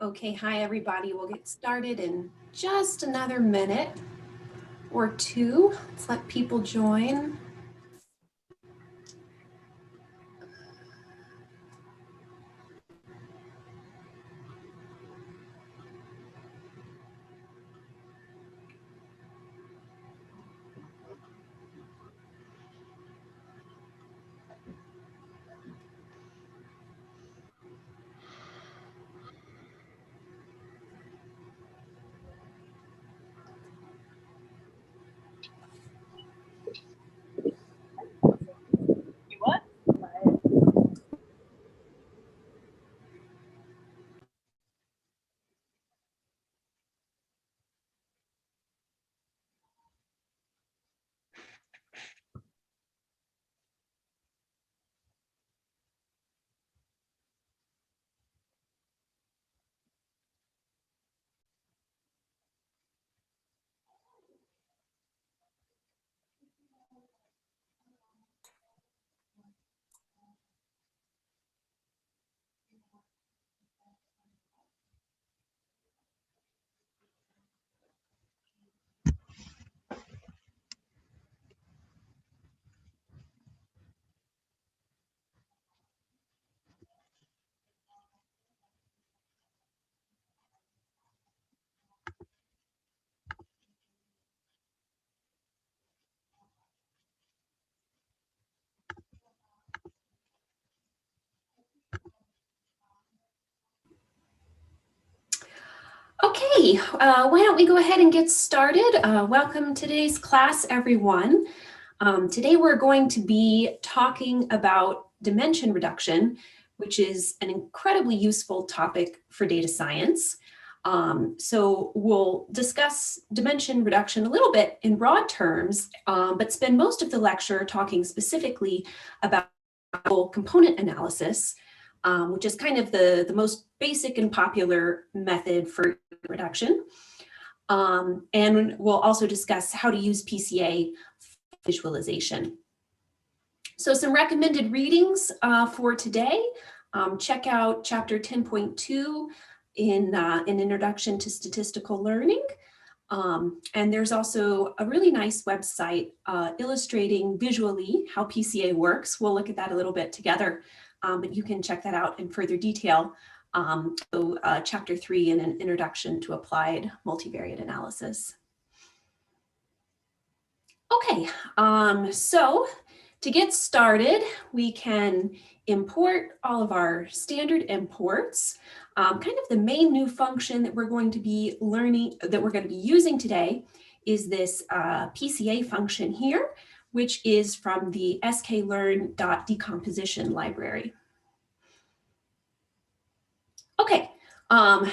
Okay, hi everybody. We'll get started in just another minute or two. Let's let people join. What? Okay, why don't we go ahead and get started? Welcome to today's class, everyone. Today we're going to be talking about dimension reduction, which is an incredibly useful topic for data science. So we'll discuss dimension reduction a little bit in broad terms, but spend most of the lecture talking specifically about component analysis, which is kind of the most basic and popular method for reduction. And we'll also discuss how to use PCA visualization. So some recommended readings for today. Check out chapter 10.2 in an Introduction to Statistical Learning. And there's also a really nice website illustrating visually how PCA works. We'll look at that a little bit together, but you can check that out in further detail. Chapter 3 in an Introduction to Applied Multivariate Analysis. Okay, so to get started, we can import all of our standard imports. Kind of the main new function that we're going to be using today is this PCA function here, which is from the sklearn.decomposition library. Okay,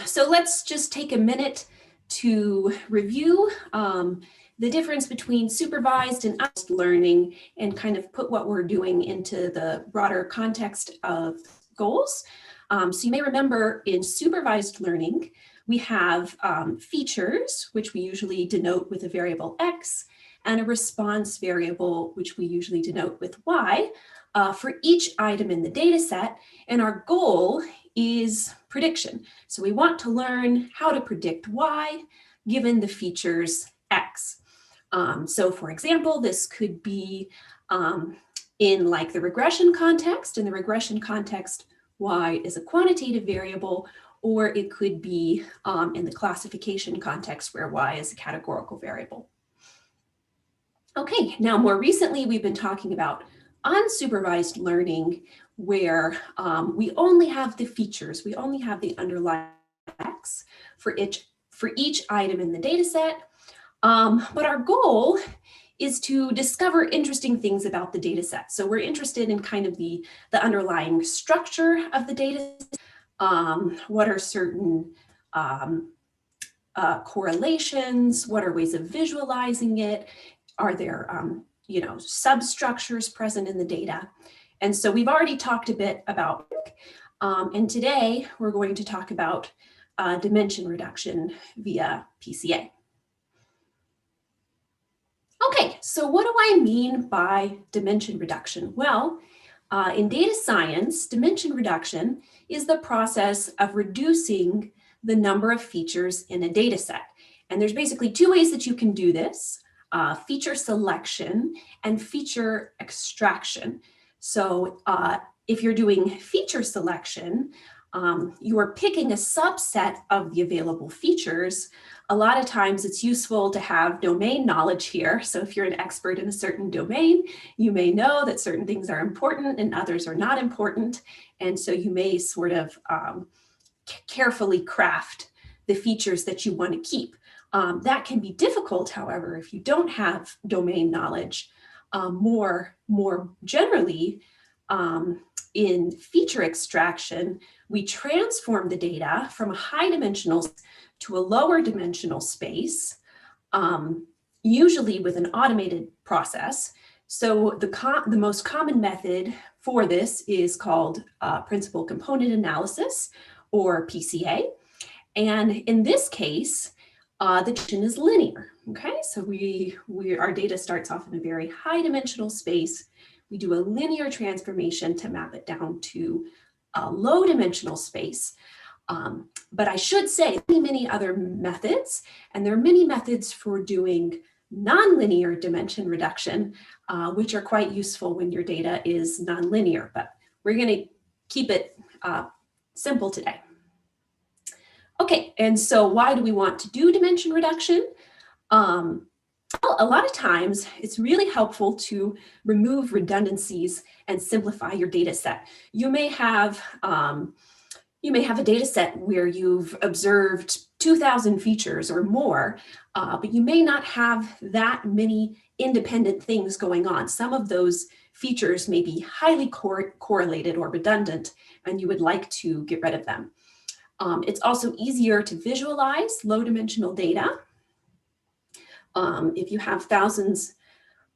so let's just take a minute to review the difference between supervised and unsupervised learning and kind of put what we're doing into the broader context of goals. So you may remember in supervised learning, we have features, which we usually denote with a variable X, and a response variable, which we usually denote with Y, for each item in the data set. And our goal is prediction. So we want to learn how to predict Y given the features X. So for example, this could be in like the regression context. In the regression context, Y is a quantitative variable, or it could be in the classification context where Y is a categorical variable. Okay, now more recently, we've been talking about unsupervised learning where we only have the features, we only have the underlying X for each item in the data set. But our goal is to discover interesting things about the data set. So we're interested in kind of the underlying structure of the data set. What are certain correlations? What are ways of visualizing it? Are there substructures present in the data? And so we've already talked a bit about, and today we're going to talk about dimension reduction via PCA. Okay, so what do I mean by dimension reduction? Well, in data science, dimension reduction is the process of reducing the number of features in a data set. And there's basically two ways that you can do this, feature selection and feature extraction. So if you're doing feature selection, you are picking a subset of the available features. A lot of times it's useful to have domain knowledge here. So if you're an expert in a certain domain, you may know that certain things are important and others are not important. And so you may sort of carefully craft the features that you want to keep. That can be difficult, however, if you don't have domain knowledge. More generally, in feature extraction, we transform the data from a high dimensional to a lower dimensional space, usually with an automated process. So the most common method for this is called principal component analysis, or PCA. And in this case, the dimension is linear. Okay, so our data starts off in a very high dimensional space. We do a linear transformation to map it down to a low dimensional space. But I should say many other methods, and there are many methods for doing nonlinear dimension reduction, which are quite useful when your data is nonlinear, but we're going to keep it simple today. Okay, and so why do we want to do dimension reduction? Well, a lot of times it's really helpful to remove redundancies and simplify your data set. You may have a data set where you've observed 2,000 features or more, but you may not have that many independent things going on. Some of those features may be highly correlated or redundant, and you would like to get rid of them. It's also easier to visualize low-dimensional data. If you have thousands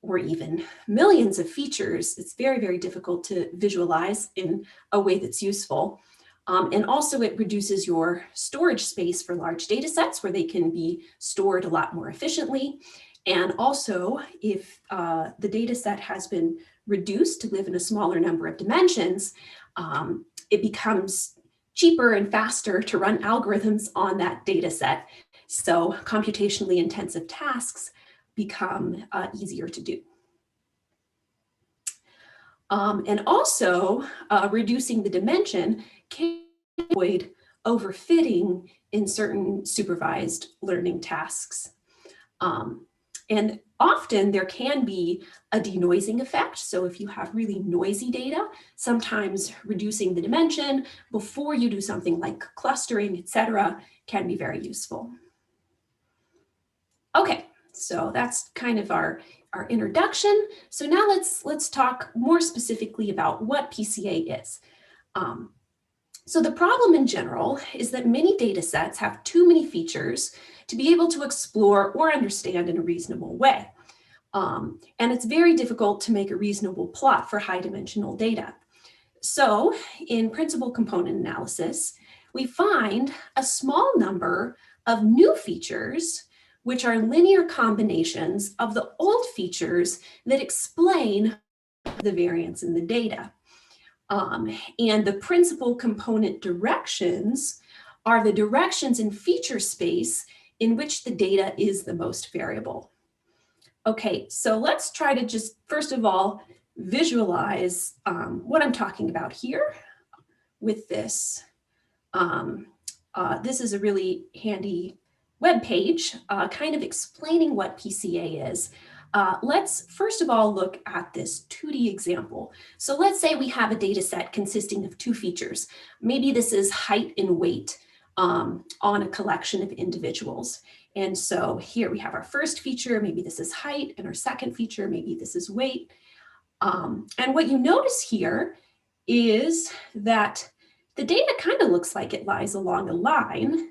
or even millions of features, it's very, very difficult to visualize in a way that's useful. And also it reduces your storage space for large data sets where they can be stored a lot more efficiently. And also, if the data set has been reduced to live in a smaller number of dimensions, it becomes cheaper and faster to run algorithms on that data set. So computationally intensive tasks become easier to do. And also reducing the dimension can avoid overfitting in certain supervised learning tasks. And often there can be a denoising effect. So if you have really noisy data, sometimes reducing the dimension before you do something like clustering, etc., can be very useful. Okay, so that's kind of our introduction. So now let's talk more specifically about what PCA is. So the problem in general is that many data sets have too many features to be able to explore or understand in a reasonable way. And it's very difficult to make a reasonable plot for high dimensional data. So in principal component analysis, we find a small number of new features which are linear combinations of the old features that explain the variance in the data. And the principal component directions are the directions in feature space in which the data is the most variable. Okay, so let's try to just, first of all, visualize what I'm talking about here with this. This is a really handy web page, kind of explaining what PCA is. Let's first of all look at this 2D example. So let's say we have a data set consisting of two features. Maybe this is height and weight on a collection of individuals. And so here we have our first feature, maybe this is height, and our second feature, maybe this is weight. And what you notice here is that the data kind of looks like it lies along a line.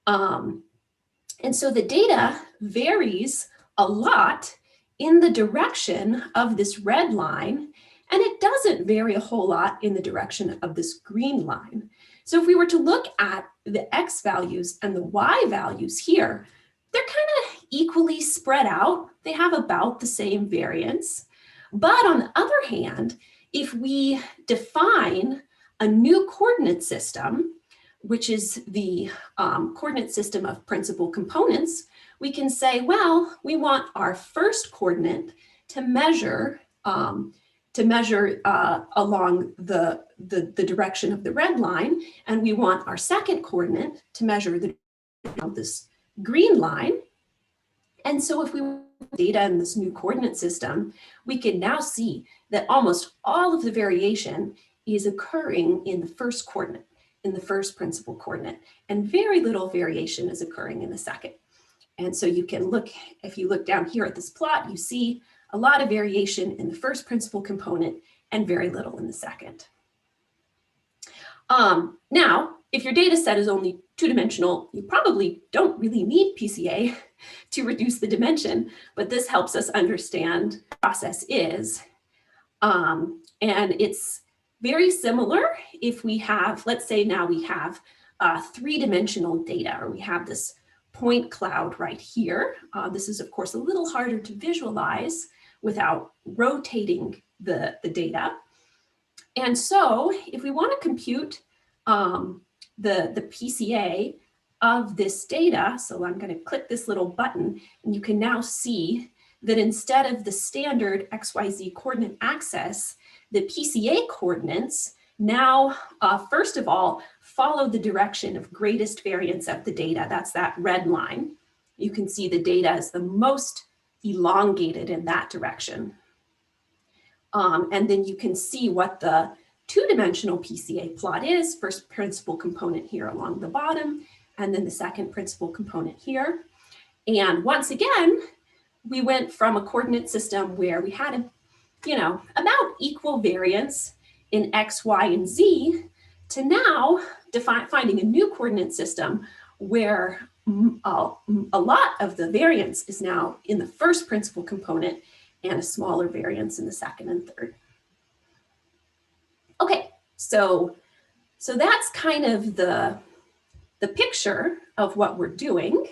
And so the data varies a lot in the direction of this red line, and it doesn't vary a whole lot in the direction of this green line. So if we were to look at the X values and the Y values here, they're kind of equally spread out. They have about the same variance. But on the other hand, if we define a new coordinate system, which is the coordinate system of principal components, we can say, well, we want our first coordinate to measure along the direction of the red line, and we want our second coordinate to measure this green line. And so if we data in this new coordinate system, we can now see that almost all of the variation is occurring in the first coordinate, in the first principal coordinate, and very little variation is occurring in the second. And so you can look, if you look down here at this plot, you see a lot of variation in the first principal component and very little in the second. Now, if your data set is only two-dimensional, you probably don't really need PCA to reduce the dimension, but this helps us understand what the process is. And it's very similar if we have, let's say now we have three-dimensional data, or we have this point cloud right here. This is, of course, a little harder to visualize without rotating the data. And so if we want to compute the PCA of this data, so I'm going to click this little button, and you can now see that instead of the standard XYZ coordinate axis, the PCA coordinates now, first of all, follow the direction of greatest variance of the data. That's that red line. You can see the data is the most elongated in that direction. And then you can see what the two-dimensional PCA plot is, first principal component here along the bottom, and then the second principal component here. And once again, we went from a coordinate system where we had about equal variance in X, Y, and Z to now finding a new coordinate system where a lot of the variance is now in the first principal component and a smaller variance in the second and third. Okay, so that's kind of the picture of what we're doing.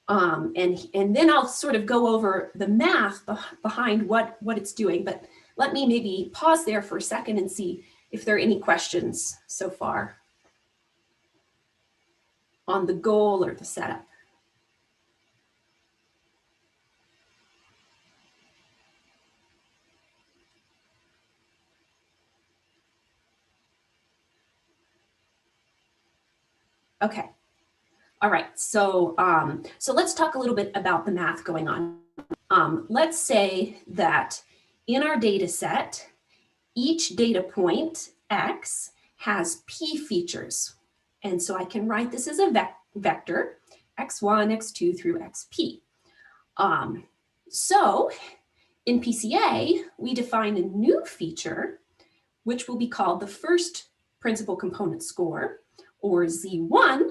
And then I'll sort of go over the math behind what it's doing, but let me maybe pause there for a second and see if there are any questions so far on the goal or the setup. Okay. All right. So let's talk a little bit about the math going on. Let's say that in our data set, each data point X has P features. And so I can write this as a vector, X1, X2 through XP. So in PCA, we define a new feature, which will be called the first principal component score, or Z1,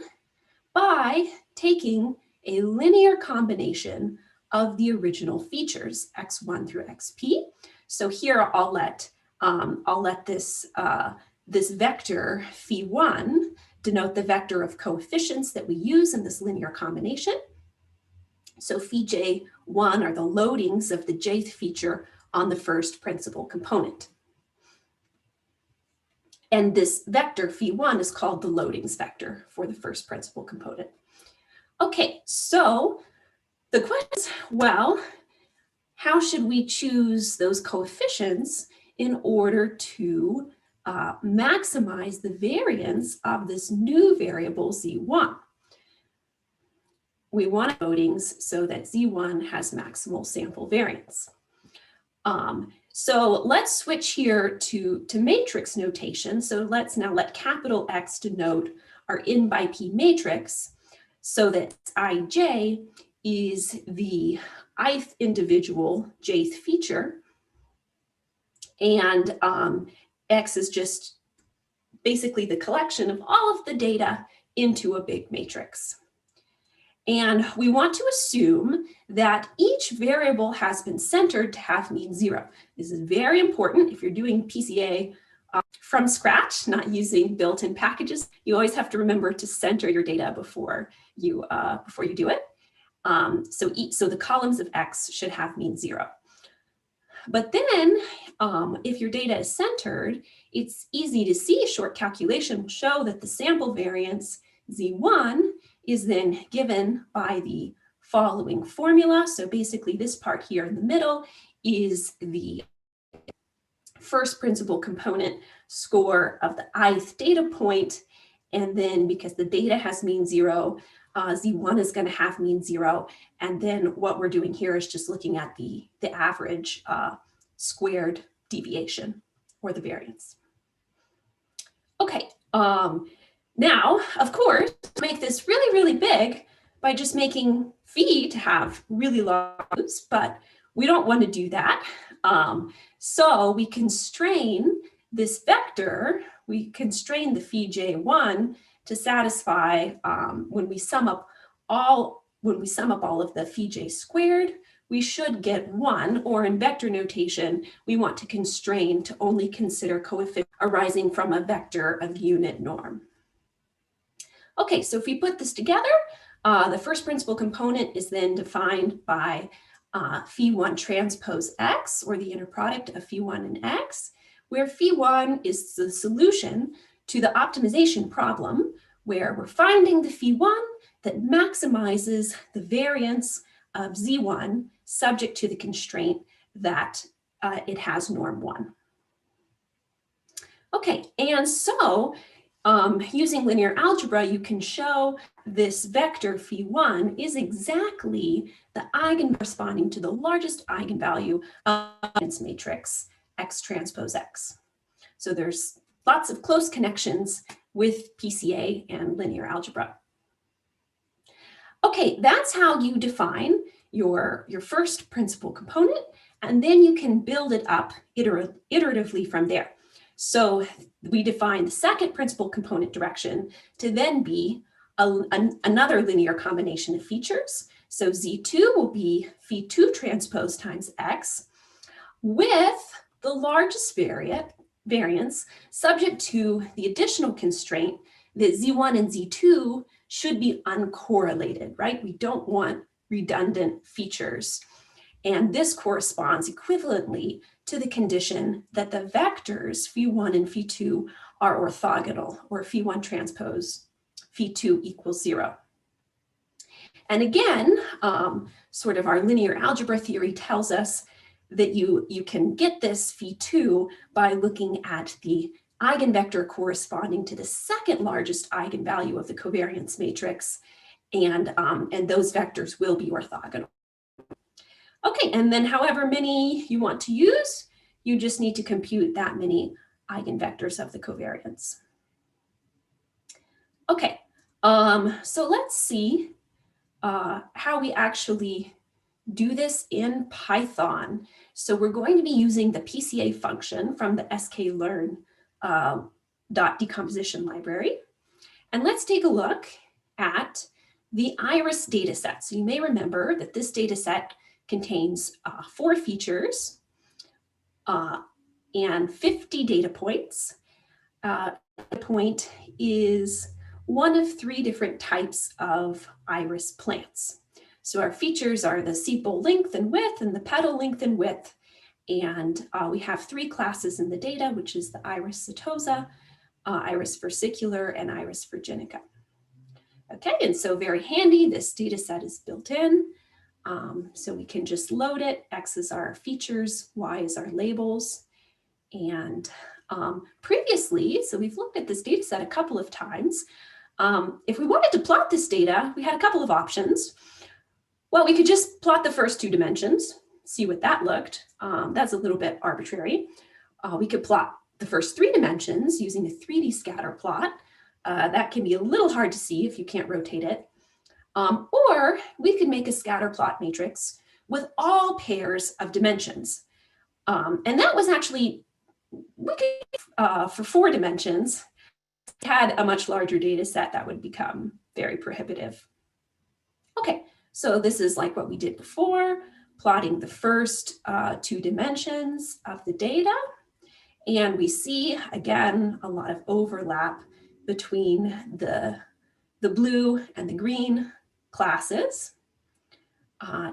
by taking a linear combination of the original features, X1 through XP. So here I'll let this vector phi1 denote the vector of coefficients that we use in this linear combination. So phi j1 are the loadings of the jth feature on the first principal component. And this vector phi1 is called the loadings vector for the first principal component. Okay, so the question is, well, how should we choose those coefficients in order to maximize the variance of this new variable Z1? We want loadings so that Z1 has maximal sample variance. So let's switch here to matrix notation. So let's now let capital X denote our n by p matrix so that Ij is the ith individual jth feature, and X is just basically the collection of all of the data into a big matrix. And we want to assume that each variable has been centered to have mean 0. This is very important if you're doing PCA from scratch, not using built-in packages. You always have to remember to center your data before you do it. So the columns of X should have mean 0. But then if your data is centered, it's easy to see. A short calculation will show that the sample variance Z1 is then given by the following formula. So basically this part here in the middle is the first principal component score of the ith data point. And then because the data has mean 0, Z1 is going to have mean 0. And then what we're doing here is just looking at the average squared deviation or the variance. Okay, now, of course, to make this really, really big by just making phi to have really large values, but we don't want to do that. So we constrain this vector, we constrain the phi j1 to satisfy when we sum up all of the phi j squared, we should get 1, or in vector notation, we want to constrain to only consider coefficients arising from a vector of unit norm. Okay, so if we put this together, the first principal component is then defined by phi1 transpose x, or the inner product of phi1 and x, where phi1 is the solution to the optimization problem, where we're finding the phi1 that maximizes the variance of Z1 subject to the constraint that it has norm 1. Okay, and so using linear algebra, you can show this vector phi1 is exactly the eigenvalue corresponding to the largest eigenvalue of the matrix X transpose X. So there's lots of close connections with PCA and linear algebra. Okay, that's how you define your first principal component, and then you can build it up iteratively from there. So we define the second principal component direction to then be another linear combination of features. So Z2 will be phi2 transpose times X with the largest variance subject to the additional constraint that Z1 and Z2 should be uncorrelated, right? We don't want redundant features. And this corresponds equivalently to the condition that the vectors phi1 and phi2 are orthogonal, or phi1 transpose phi2 equals 0. And again, sort of our linear algebra theory tells us that you can get this phi2 by looking at the eigenvector corresponding to the second largest eigenvalue of the covariance matrix, and those vectors will be orthogonal. Okay, and then however many you want to use, you just need to compute that many eigenvectors of the covariance. Okay, so let's see how we actually do this in Python. So we're going to be using the PCA function from the sklearn .decomposition library. And let's take a look at the iris dataset. So you may remember that this dataset contains 4 features and 50 data points. Data point is one of 3 different types of iris plants. So our features are the sepal length and width and the petal length and width. And we have 3 classes in the data, which is the iris setosa, iris versicolor, and iris virginica. Okay, and so very handy, this data set is built in. So we can just load it. X is our features, Y is our labels. And previously, so we've looked at this data set a couple of times. If we wanted to plot this data, we had a couple of options. Well, we could just plot the first 2 dimensions, see what that looked. That's a little bit arbitrary. We could plot the first 3 dimensions using a 3D scatter plot. That can be a little hard to see if you can't rotate it. Or we could make a scatter plot matrix with all pairs of dimensions. And that was actually, we could, for 4 dimensions, had a much larger data set that would become very prohibitive. Okay, so this is like what we did before, plotting the first 2 dimensions of the data. And we see, again, a lot of overlap between the blue and the green classes.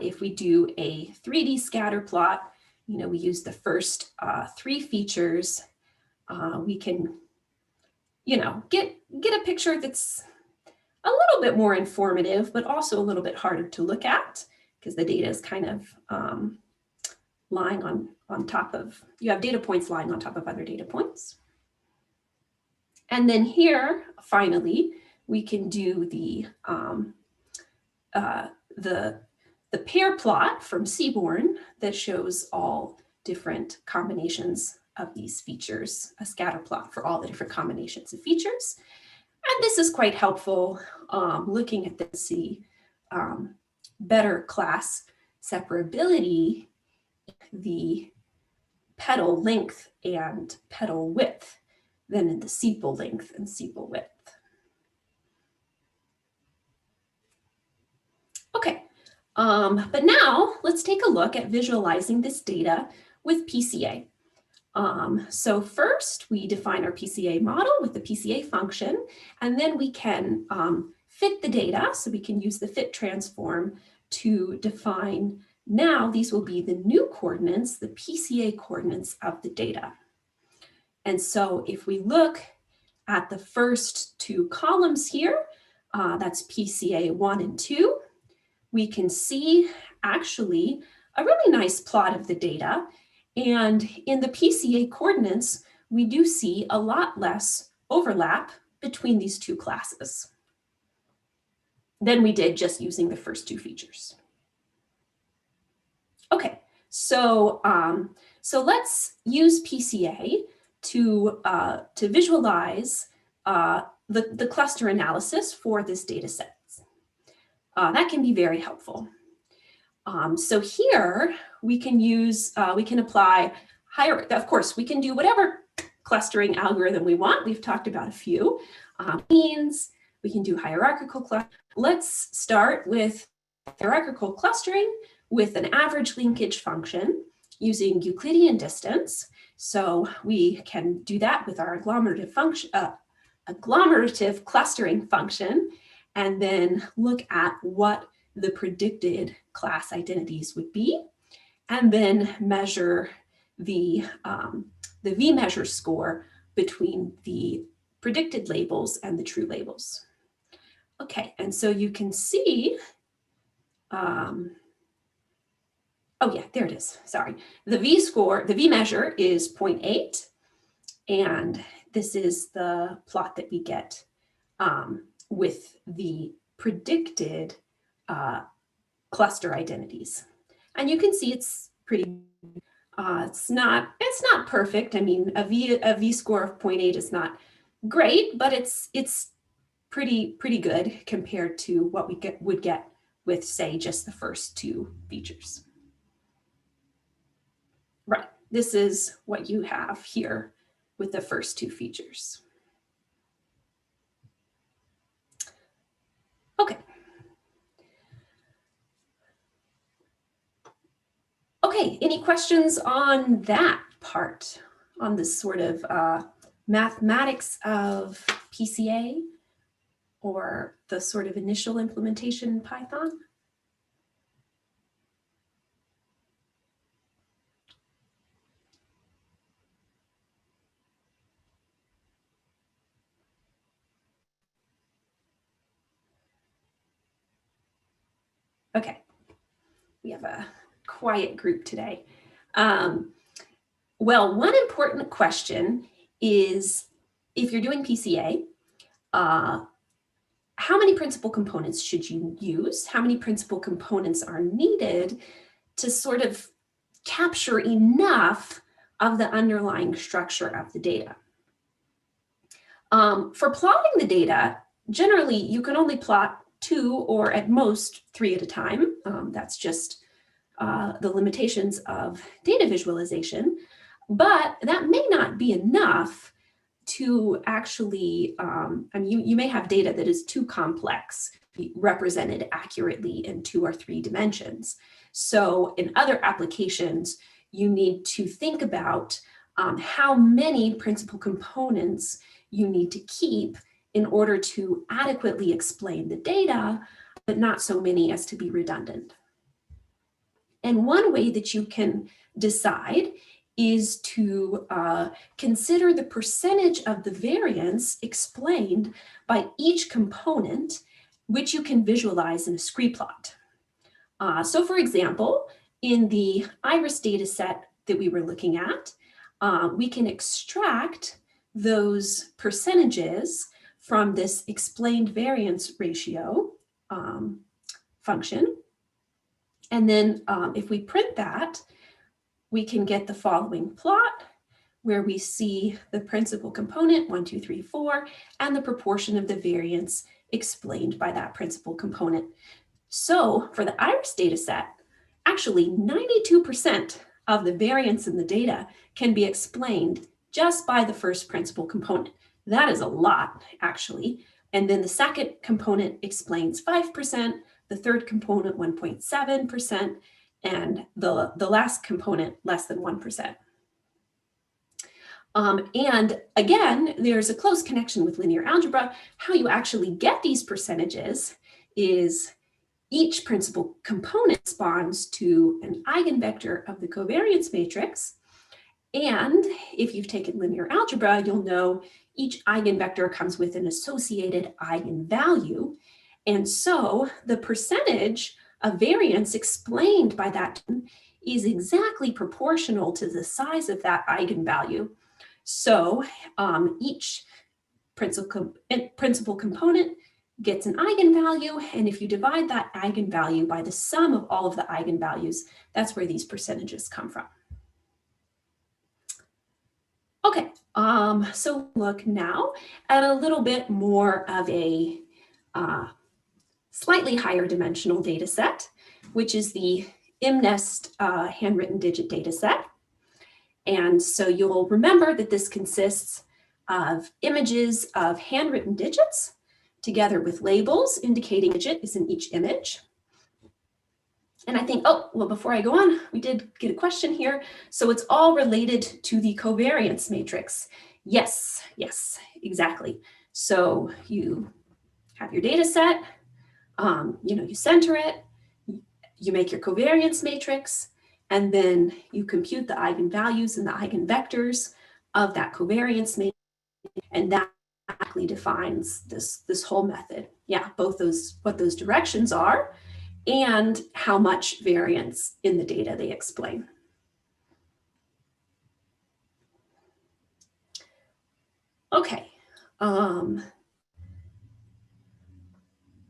If we do a 3D scatter plot, we use the first 3 features, we can, get a picture that's a little bit more informative, but also a little bit harder to look at because the data is kind of lying on top of, you have data points lying on top of other data points. And then here, finally, we can do the pair plot from Seaborn that shows all different combinations of these features, a scatter plot for all the different combinations of features. And this is quite helpful looking at the see better class separability, the petal length and petal width than in the sepal length and sepal width. Okay, but now let's take a look at visualizing this data with PCA. So first we define our PCA model with the PCA function, and then we can fit the data. So we can use the fit transform to define, now these will be the new coordinates, the PCA coordinates of the data. And so if we look at the first 2 columns here, that's PCA 1 and 2, we can see actually a really nice plot of the data. And in the PCA coordinates, we do see a lot less overlap between these 2 classes than we did just using the first 2 features. Okay, so let's use PCA to visualize the cluster analysis for this data set. That can be very helpful. So here we can use, we can apply of course, we can do whatever clustering algorithm we want. We've talked about a few means. We can do hierarchical clustering. Let's start with hierarchical clustering with an average linkage function using Euclidean distance. So we can do that with our agglomerative clustering function, and then look at what the predicted class identities would be, and then measure the v-measure score between the predicted labels and the true labels. Okay, and so you can see, oh yeah, there it is, sorry. The v-score, the v-measure is 0.8, and this is the plot that we get with the predicted cluster identities. And you can see it's pretty, it's not perfect. I mean, a v-score of 0.8 is not great, but it's pretty good compared to what we would get with, say, just the first 2 features. Right, this is what you have here with the first 2 features. Okay. Okay, any questions on that part, on this sort of mathematics of PCA or the sort of initial implementation in Python? Okay, we have a quiet group today. Well, one important question is, if you're doing PCA, how many principal components should you use? How many principal components are needed to sort of capture enough of the underlying structure of the data? For plotting the data, generally you can only plot 2 or at most 3 at a time. That's just the limitations of data visualization, but that may not be enough to actually, I mean, you may have data that is too complex to be represented accurately in 2 or 3 dimensions. So in other applications, you need to think about how many principal components you need to keep in order to adequately explain the data, but not so many as to be redundant. And one way that you can decide is to consider the percentage of the variance explained by each component, which you can visualize in a scree plot. So for example, in the IRIS data set that we were looking at, we can extract those percentages from this explained variance ratio function. And then if we print that, we can get the following plot where we see the principal component, 1, 2, 3, 4, and the proportion of the variance explained by that principal component. So for the IRIS data set, actually 92% of the variance in the data can be explained just by the first principal component. That is a lot, actually. And then the second component explains 5%, the third component 1.7%, and the last component less than 1%. And again, there's a close connection with linear algebra. How you actually get these percentages is each principal component responds to an eigenvector of the covariance matrix. And if you've taken linear algebra, you'll know each eigenvector comes with an associated eigenvalue. And so the percentage of variance explained by that is exactly proportional to the size of that eigenvalue. So each principal component gets an eigenvalue, and if you divide that eigenvalue by the sum of all of the eigenvalues, that's where these percentages come from. Okay, so look now at a little bit more of a slightly higher dimensional data set, which is the MNEST handwritten digit data set. And so you'll remember that this consists of images of handwritten digits together with labels indicating digit is in each image. And I think, oh, well, before I go on, we did get a question here. So it's all related to the covariance matrix. Yes, yes, exactly. So you have your data set, you center it, you make your covariance matrix, and then you compute the eigenvalues and the eigenvectors of that covariance matrix, and that actually defines this whole method. Yeah, both what those directions are and how much variance in the data they explain. Okay.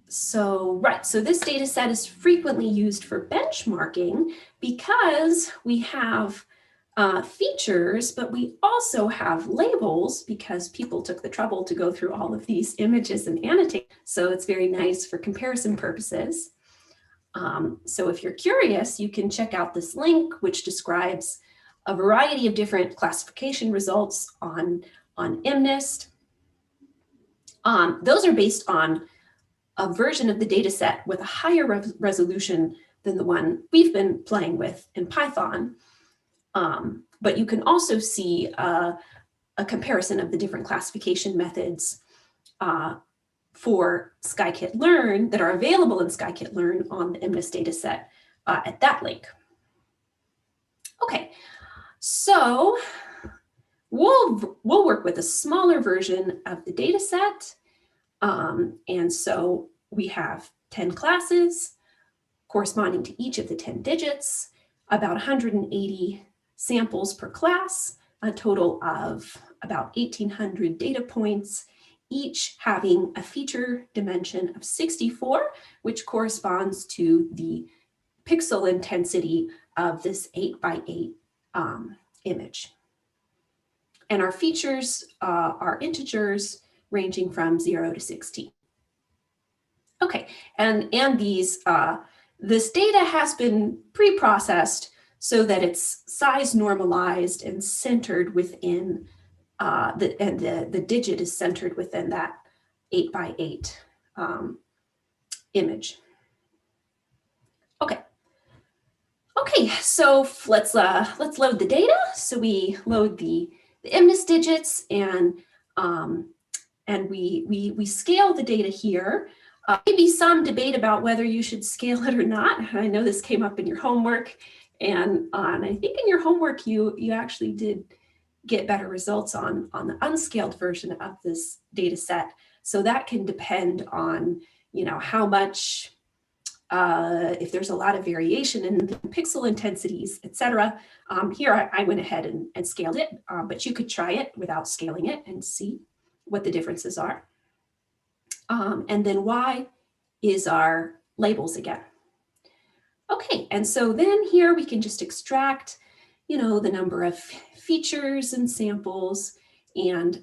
So this data set is frequently used for benchmarking because we have features, but we also have labels because people took the trouble to go through all of these images and annotate. So it's very nice for comparison purposes. So if you're curious, you can check out this link, which describes a variety of different classification results on MNIST. Those are based on a version of the data set with a higher resolution than the one we've been playing with in Python. But you can also see a comparison of the different classification methods for scikit-learn that are available in scikit-learn on the MNIST data set at that link. Okay, so we'll work with a smaller version of the data set. And so we have 10 classes corresponding to each of the 10 digits, about 180 samples per class, a total of about 1,800 data points, each having a feature dimension of 64, which corresponds to the pixel intensity of this 8x8 image. And our features are integers ranging from 0 to 16. Okay, and this data has been pre-processed so that it's size normalized and centered within the digit is centered within that 8x8 image. Okay, so let's load the data. So we load the MNIST digits and we scale the data here Maybe some debate about whether you should scale it or not. I know this came up in your homework, and I think in your homework you actually did get better results on the unscaled version of this data set. So that can depend on, how much, if there's a lot of variation in the pixel intensities, etc. Here I went ahead and scaled it, but you could try it without scaling it and see what the differences are. And then Y is our labels again. Okay, and so then here we can just extract, the number of features and samples and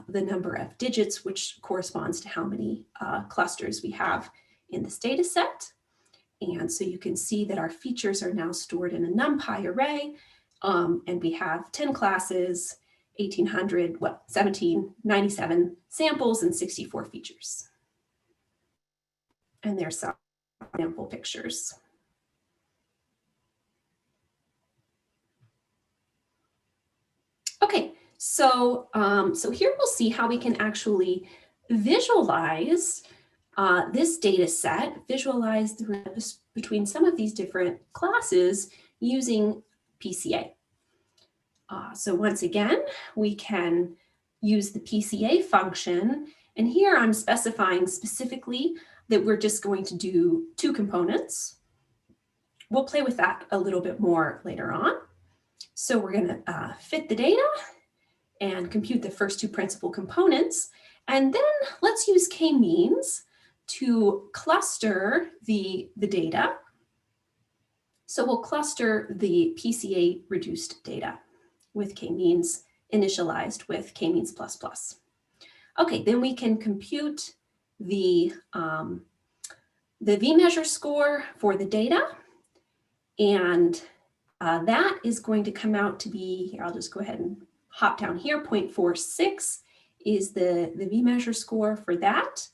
the number of digits, which corresponds to how many clusters we have in this data set. And so you can see that our features are now stored in a NumPy array, and we have 10 classes, 1797 samples, and 64 features. And there's some sample pictures. Okay, so here we'll see how we can actually visualize this data set, visualize the relationship between some of these different classes using PCA. So once again, we can use the PCA function, and here I'm specifying specifically that we're just going to do 2 components. We'll play with that a little bit more later on. So we're going to fit the data and compute the first 2 principal components, and then let's use k-means to cluster the data. So we'll cluster the PCA reduced data with k-means initialized with k-means ++. Okay, then we can compute the v-measure score for the data, and that is going to come out to be, here I'll just go ahead and hop down here, 0.46 is the v-measure score for that.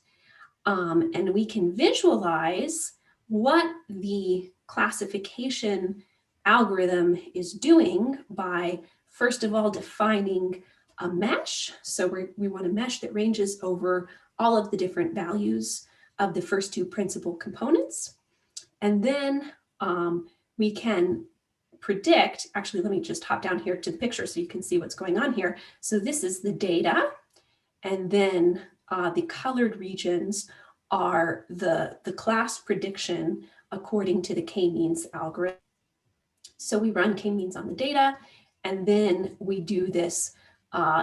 And we can visualize what the classification algorithm is doing by, first of all, defining a mesh. So we want a mesh that ranges over all of the different values of the first 2 principal components. And then we can predict, actually, let me just hop down here to the picture so you can see what's going on here. So this is the data, and then the colored regions are the class prediction according to the k-means algorithm. So we run k-means on the data, and then we do this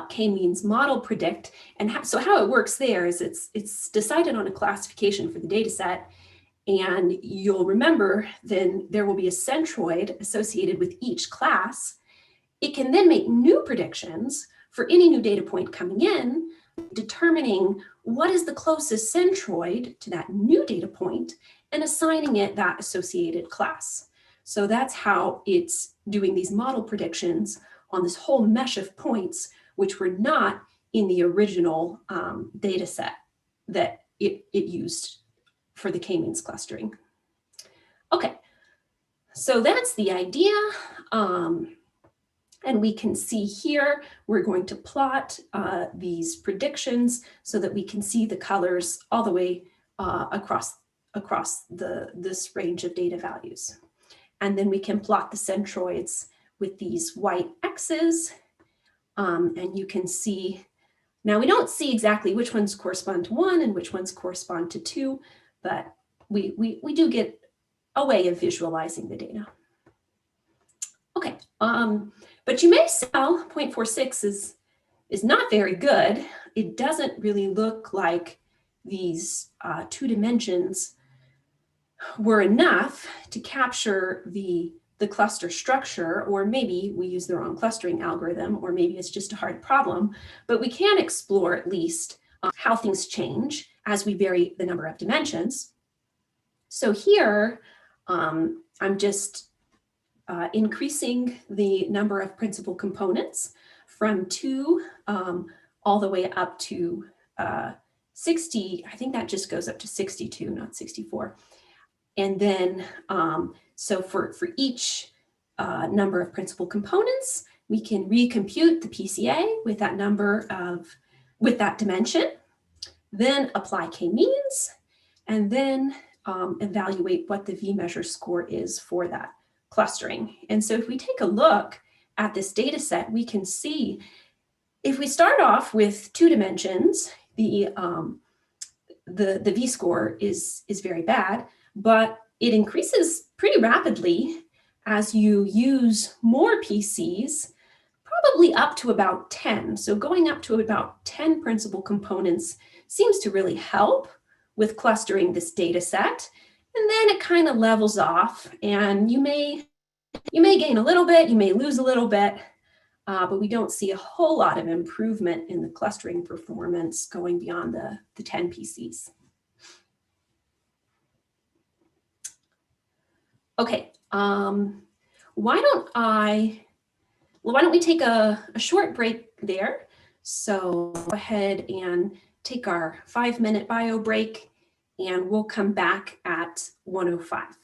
k-means model predict. And so how it works there is it's decided on a classification for the data set, and you'll remember then there will be a centroid associated with each class. It can then make new predictions for any new data point coming in, determining what is the closest centroid to that new data point and assigning it that associated class. So that's how it's doing these model predictions on this whole mesh of points, which were not in the original data set that it used for the k-means clustering. Okay, so that's the idea. And we can see here, we're going to plot these predictions so that we can see the colors all the way across this range of data values. And then we can plot the centroids with these white X's. And you can see, now we don't see exactly which ones correspond to 1 and which ones correspond to 2, but we do get a way of visualizing the data. Okay, but you may say, well, 0.46 is not very good. It doesn't really look like these 2 dimensions were enough to capture the cluster structure, or maybe we use the wrong clustering algorithm, or maybe it's just a hard problem, but we can explore at least how things change as we vary the number of dimensions. So here, I'm just increasing the number of principal components from 2 all the way up to 60. I think that just goes up to 62, not 64. And then, so for each number of principal components, we can recompute the PCA with that number with that dimension, then apply k-means, and then evaluate what the V-measure score is for that clustering. And so if we take a look at this data set, we can see if we start off with 2 dimensions, the V-score is very bad, but it increases pretty rapidly as you use more PCs, probably up to about 10. So going up to about 10 principal components seems to really help with clustering this data set. And then it kind of levels off, and you may gain a little bit, you may lose a little bit, but we don't see a whole lot of improvement in the clustering performance going beyond the 10 PCs. Okay, why don't we take a short break there? So go ahead and take our 5-minute bio break, and we'll come back at 1:05.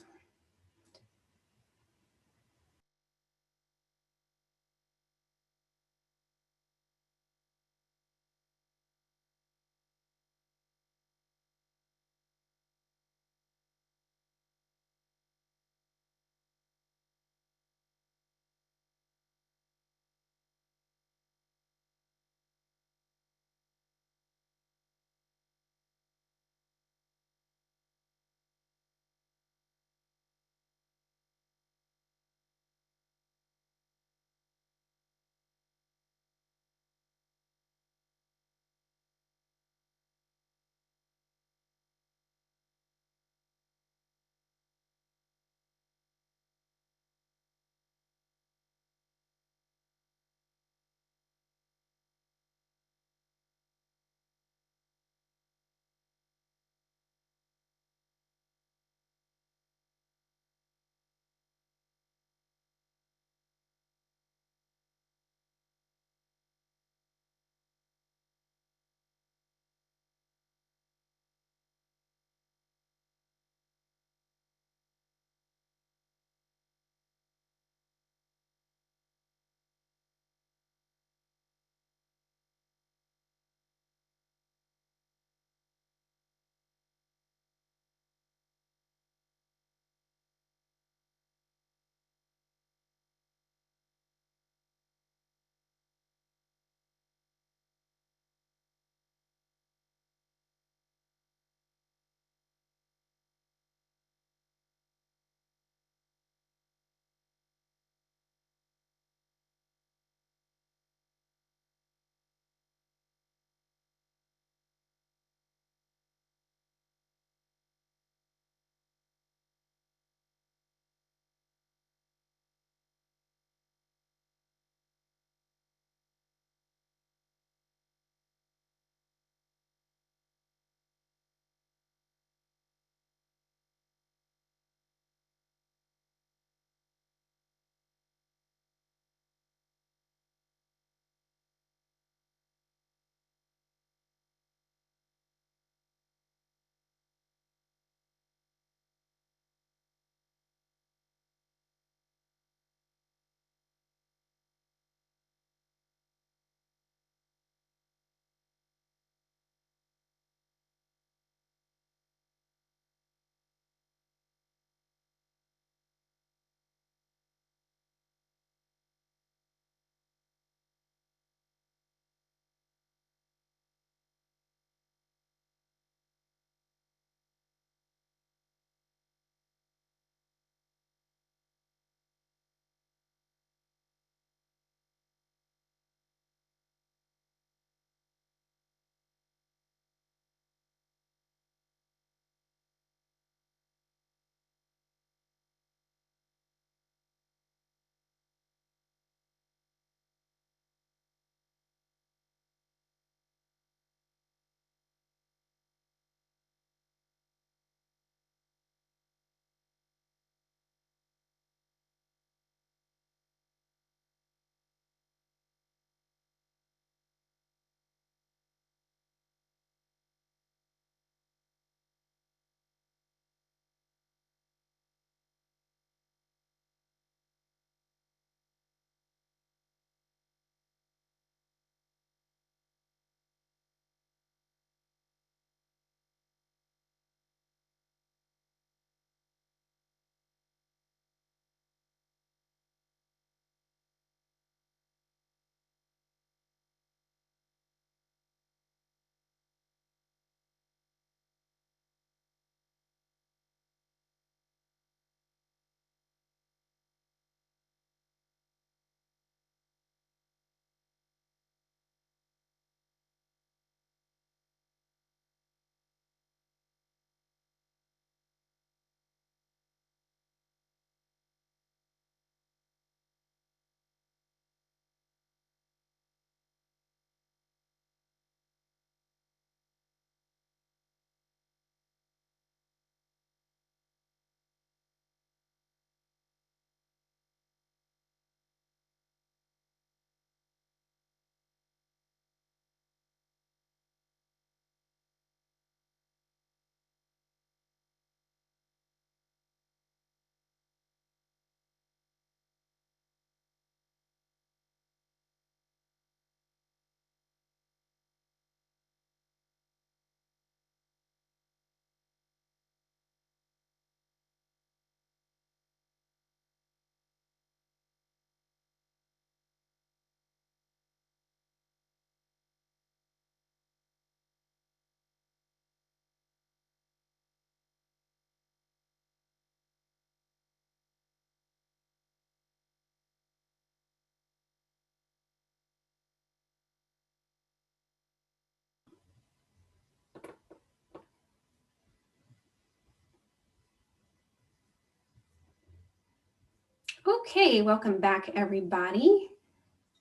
Okay, welcome back everybody.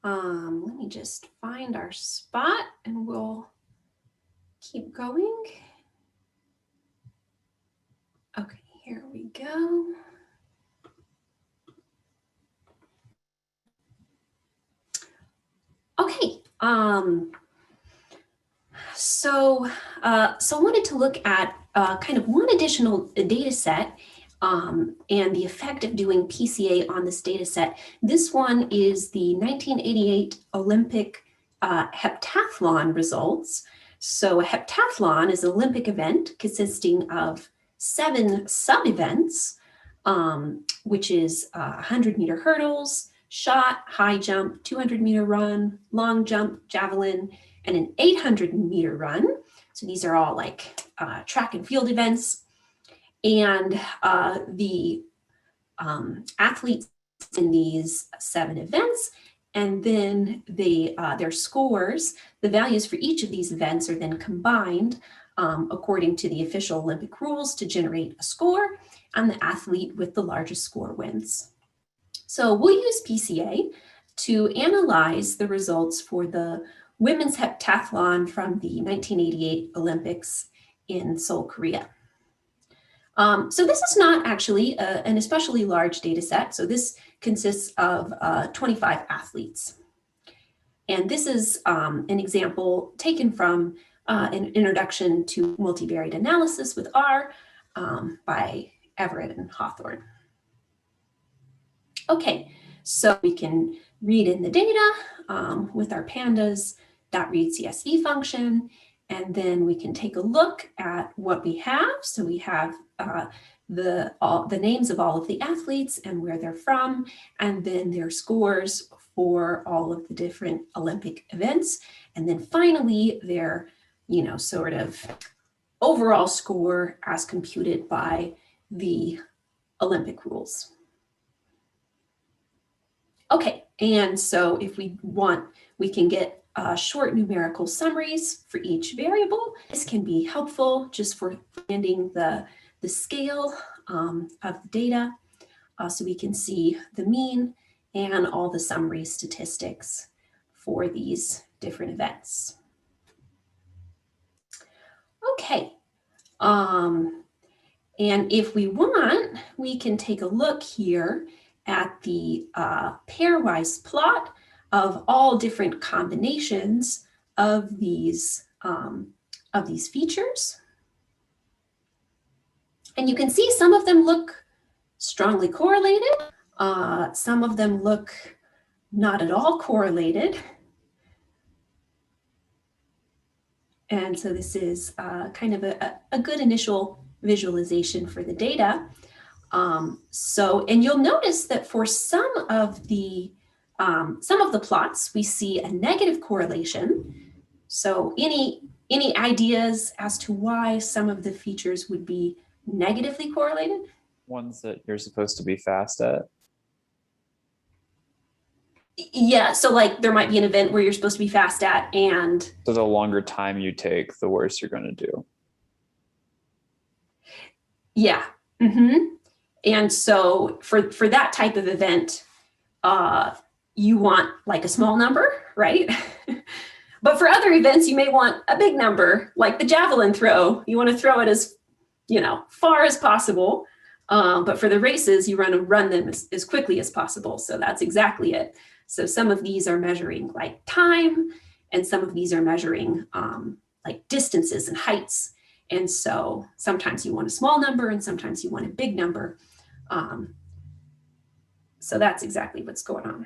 Let me just find our spot and we'll keep going. Okay, here we go. Okay, so I wanted to look at kind of one additional data set and the effect of doing PCA on this data set. This one is the 1988 Olympic heptathlon results. So a heptathlon is an Olympic event consisting of 7 sub-events, which is 100-meter hurdles, shot, high jump, 200-meter run, long jump, javelin, and an 800-meter run. So these are all like track and field events. And the athletes in these 7 events, and then their scores, the values for each of these events are then combined according to the official Olympic rules to generate a score, and the athlete with the largest score wins. So we'll use PCA to analyze the results for the women's heptathlon from the 1988 Olympics in Seoul, Korea. So this is not actually an especially large data set. So this consists of 25 athletes. And this is an example taken from an introduction to multivariate analysis with R by Everett and Hawthorne. Okay, so we can read in the data with our pandas.read CSV function, and then we can take a look at what we have. So we have the names of all of the athletes and where they're from, and then their scores for all of the different Olympic events. And then finally, their, sort of overall score as computed by the Olympic rules. Okay, and so if we want, we can get short numerical summaries for each variable. This can be helpful just for finding the scale of the data so we can see the mean and all the summary statistics for these different events. Okay, and if we want, we can take a look here at the pairwise plot of all different combinations of these features. And you can see some of them look strongly correlated. Some of them look not at all correlated. And so this is kind of a good initial visualization for the data. And you'll notice that for some of the plots, we see a negative correlation. So any ideas as to why some of the features would be negatively correlated? Ones that you're supposed to be fast at. Yeah, so like there might be an event where you're supposed to be fast at, and so the longer time you take, the worse you're going to do. Yeah. And so for that type of event, you want like a small number, right? But for other events, you may want a big number, like the javelin throw. You want to throw it as far as possible. But for the races, you want to run them as quickly as possible. So that's exactly it. So some of these are measuring like time, and some of these are measuring like distances and heights. And so sometimes you want a small number and sometimes you want a big number. So that's exactly what's going on.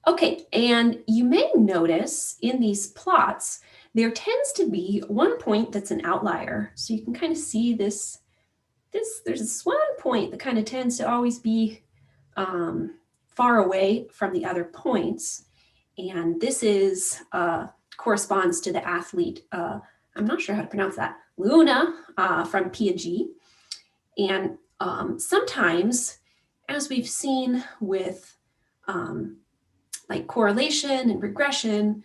Okay, and you may notice in these plots, there tends to be one point that's an outlier. So you can kind of see there's this one point that kind of tends to always be far away from the other points. And this is corresponds to the athlete, I'm not sure how to pronounce that, Luna from P&G. And sometimes, as we've seen with like correlation and regression,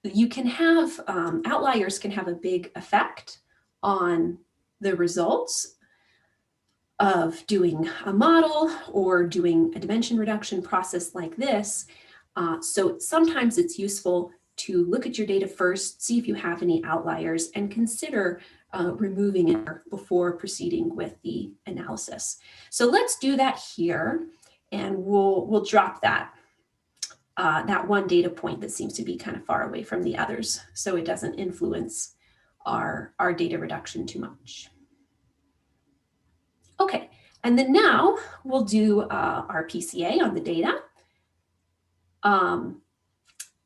you can have, outliers can have a big effect on the results. of doing a model or doing a dimension reduction process like this. So sometimes it's useful to look at your data first, see if you have any outliers, and consider removing it before proceeding with the analysis. So let's do that here, and we'll drop that that one data point that seems to be kind of far away from the others, so it doesn't influence our data reduction too much. Okay, and then now we'll do our PCA on the data.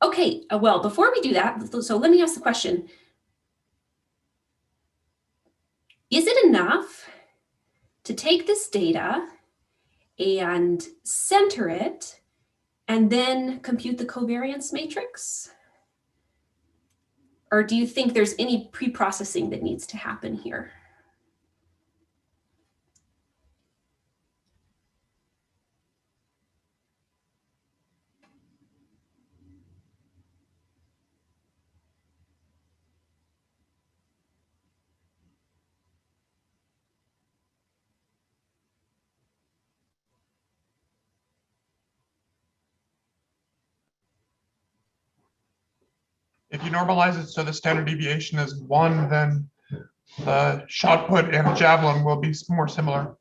Okay, well, before we do that, so let me ask the question. Is it enough to take this data and center it and then compute the covariance matrix? Or do you think there's any pre-processing that needs to happen here? If you normalize it so the standard deviation is 1, then the shot put and javelin will be more similar.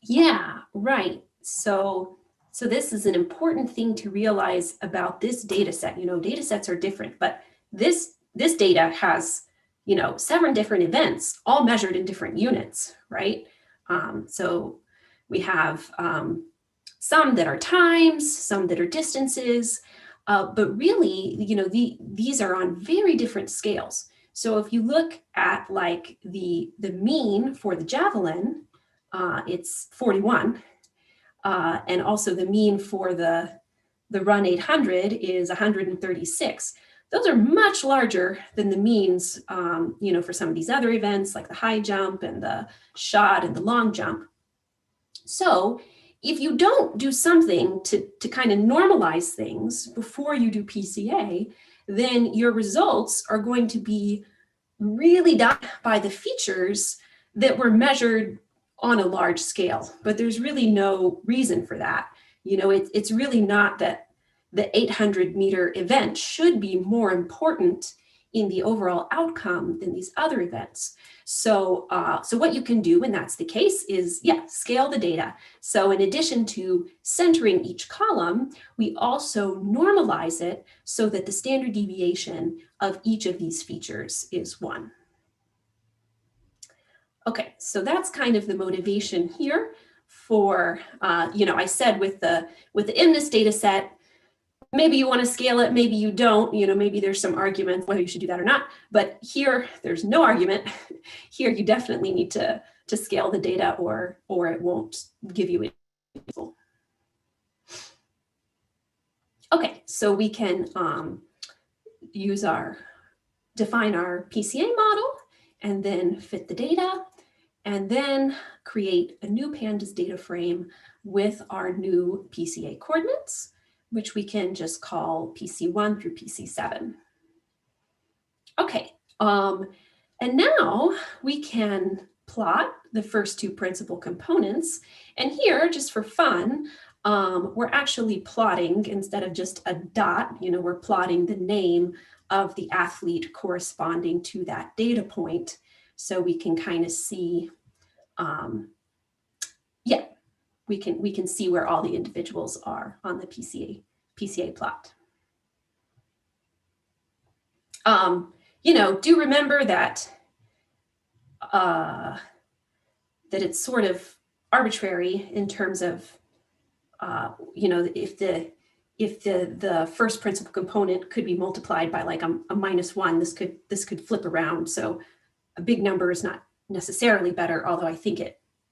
Yeah, right. So this is an important thing to realize about this data set. You know, data sets are different, but this data has, you know, 7 different events, all measured in different units, right? So we have some that are times, some that are distances, but really, you know, these are on very different scales. So if you look at like the mean for the javelin, it's 41, and also the mean for the run 800 is 136. Those are much larger than the means, you know, for some of these other events like the high jump and the shot and the long jump. So if you don't do something to kind of normalize things before you do PCA, then your results are going to be really dominated by the features that were measured on a large scale, but there's really no reason for that. You know, it's really not that the 800-meter event should be more important in the overall outcome than these other events. So, so what you can do when that's the case is, yeah, scale the data. So in addition to centering each column, we also normalize it so that the standard deviation of each of these features is 1. Okay, so that's kind of the motivation here for, you know, I said with the MNIST data set, maybe you want to scale it, maybe you don't, you know, maybe there's some argument whether you should do that or not, but here there's no argument. Here you definitely need to scale the data or it won't give you it. Okay, so we can define our PCA model and then fit the data, and then create a new pandas data frame with our new PCA coordinates, which we can just call PC1 through PC7. Okay, and now we can plot the first 2 principal components. And here, just for fun, we're actually plotting, instead of just a dot, you know, we're plotting the name of the athlete corresponding to that data point. So we can kind of see, yeah, we can see where all the individuals are on the PCA plot. You know, do remember that that it's sort of arbitrary in terms of, you know, if the first principal component could be multiplied by like a -1, this could flip around. So a big number is not necessarily better, although I think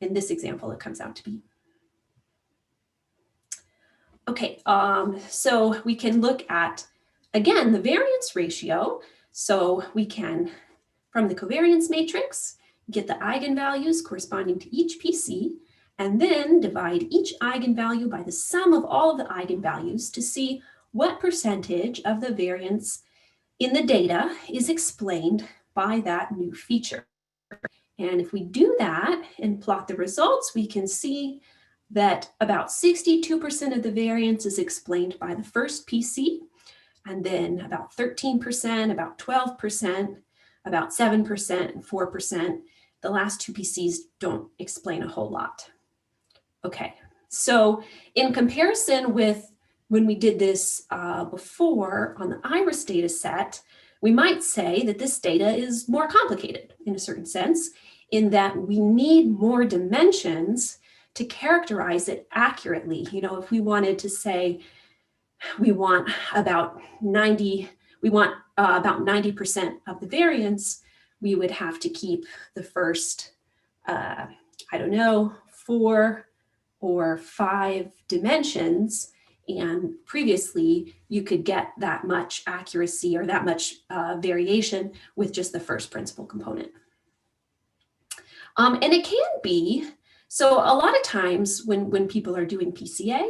in this example it comes out to be. Okay, so we can look at, again, the variance ratio. So we can, from the covariance matrix, get the eigenvalues corresponding to each PC, and then divide each eigenvalue by the sum of all of the eigenvalues to see what percentage of the variance in the data is explained by that new feature. And if we do that and plot the results, we can see that about 62% of the variance is explained by the first PC, and then about 13%, about 12%, about 7%, and 4%. The last two PCs don't explain a whole lot. Okay, so in comparison with when we did this before on the IRIS data set, we might say that this data is more complicated in a certain sense, in that we need more dimensions to characterize it accurately. You know, if we wanted to say we want about 90% of the variance, we would have to keep the first, I don't know, 4 or 5 dimensions. And previously, you could get that much accuracy or that much variation with just the first principal component. And it can be, so a lot of times when people are doing PCA,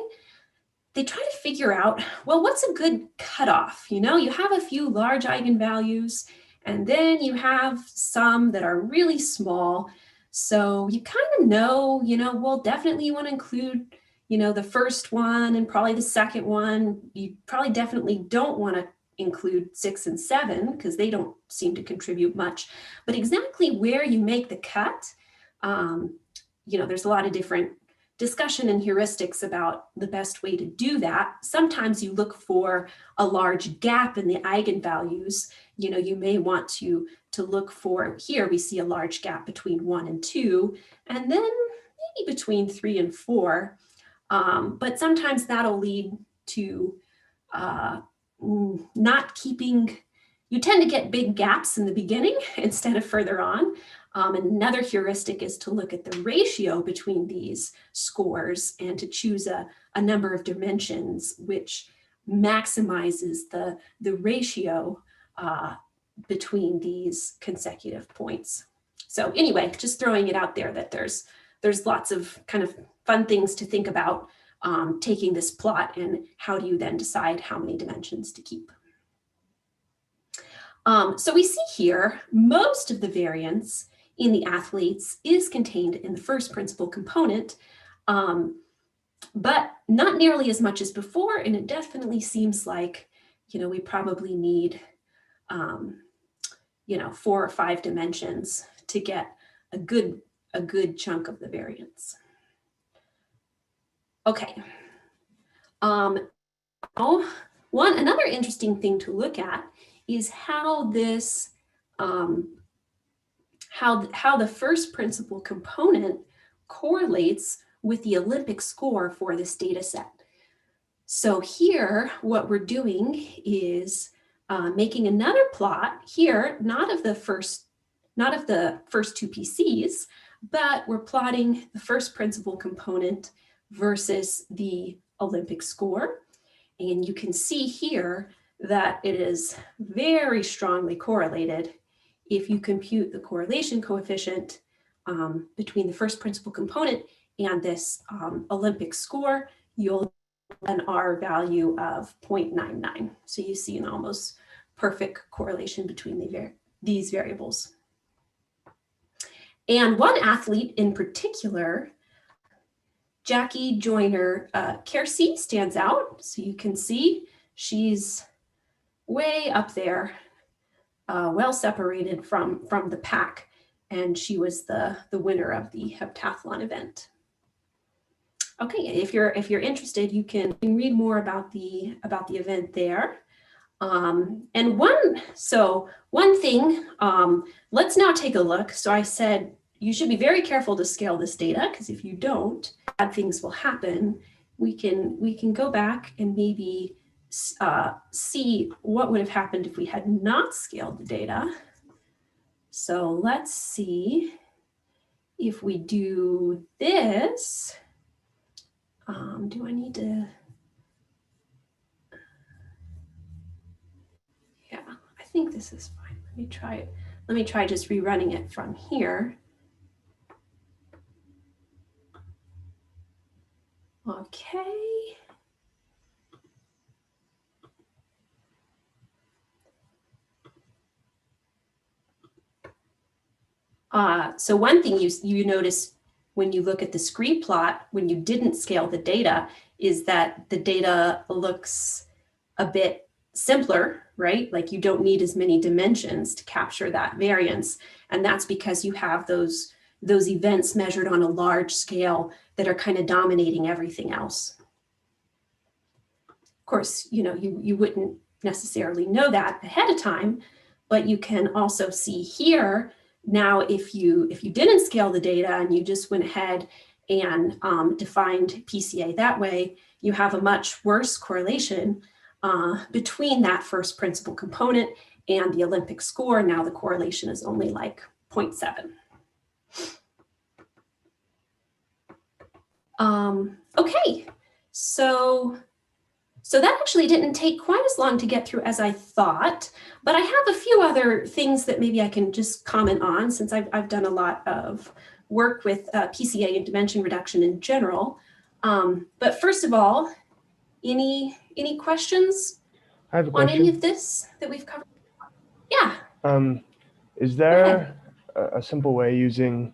they try to figure out, well, what's a good cutoff? You know, you have a few large eigenvalues, and then you have some that are really small. So you kind of know, well, definitely you want to include, the first one and probably the second one. You probably definitely don't want to include 6 and 7 because they don't seem to contribute much. But exactly where you make the cut, there's a lot of different discussion and heuristics about the best way to do that. Sometimes you look for a large gap in the eigenvalues. You may want to look for, here we see a large gap between 1 and 2, and then maybe between 3 and 4. But sometimes that'll lead to not keeping, you tend to get big gaps in the beginning instead of further on. Another heuristic is to look at the ratio between these scores and to choose a number of dimensions which maximizes the ratio between these consecutive points. So anyway, just throwing it out there that there's lots of kind of fun things to think about taking this plot, and how do you then decide how many dimensions to keep. So we see here most of the variance in the athletes is contained in the first principal component, but not nearly as much as before. And it definitely seems like, we probably need, 4 or 5 dimensions to get a good chunk of the variance. Okay. Another interesting thing to look at is how this, how the first principal component correlates with the Olympic score for this data set. So here, what we're doing is making another plot here, not of the first 2 PCs, but we're plotting the first principal component versus the Olympic score. And you can see here that it is very strongly correlated. If you compute the correlation coefficient between the first principal component and this Olympic score, you'll get an R value of 0.99. So you see an almost perfect correlation between these variables. And one athlete in particular, Jackie Joyner-Kersee, stands out. So you can see she's way up there, well separated from the pack, and she was the winner of the heptathlon event. Okay, if you're interested, you can read more about the event there. And one thing, let's now take a look. So I said you should be very careful to scale this data, because if you don't, bad things will happen. We can go back and maybe see what would have happened if we had not scaled the data. So let's see if we do this. Do I need to? Yeah, I think this is fine. Let me try it. Let me try just rerunning it from here. Okay. So one thing you notice when you look at the scree plot, when you didn't scale the data, is that the data looks a bit simpler, right? Like you don't need as many dimensions to capture that variance. And that's because you have those events measured on a large scale that are kind of dominating everything else. Of course, you wouldn't necessarily know that ahead of time, but you can also see here now if you didn't scale the data and you just went ahead and defined PCA that way, you have a much worse correlation between that first principal component and the Olympic score. Now the correlation is only like 0.7. Okay, so that actually didn't take quite as long to get through as I thought, but I have a few other things that maybe I can just comment on since I've done a lot of work with PCA and dimension reduction in general. But first of all, any questions I have a on any question. of this that we've covered? Yeah. Is there a simple way using